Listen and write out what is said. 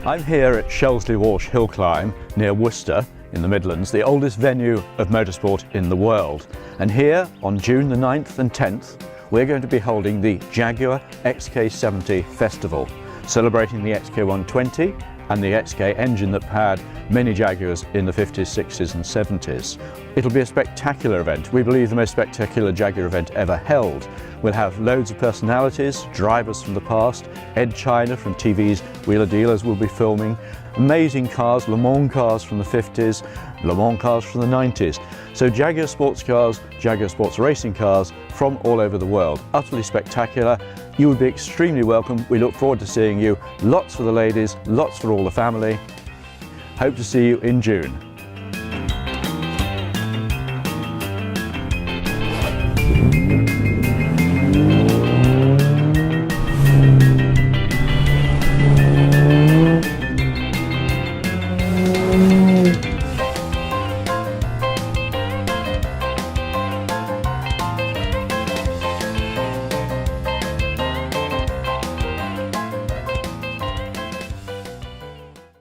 I'm here at Shelsley Walsh hill climb near Worcester in the Midlands, the oldest venue of motorsport in the world. And here on June the 9th and 10th, we're going to be holding the Jaguar XK70 Festival, celebrating the XK120 and the XK engine that powered many Jaguars in the 50s, 60s and 70s. It'll be a spectacular event. We believe the most spectacular Jaguar event ever held. We'll have loads of personalities, drivers from the past. Edd China from TV's Wheeler Dealers will be filming. Amazing cars, Le Mans cars from the 50s, Le Mans cars from the 90s. So Jaguar sports cars, Jaguar sports racing cars from all over the world. Utterly spectacular. You would be extremely welcome. We look forward to seeing you. Lots for the ladies, lots for all the family. Hope to see you in June.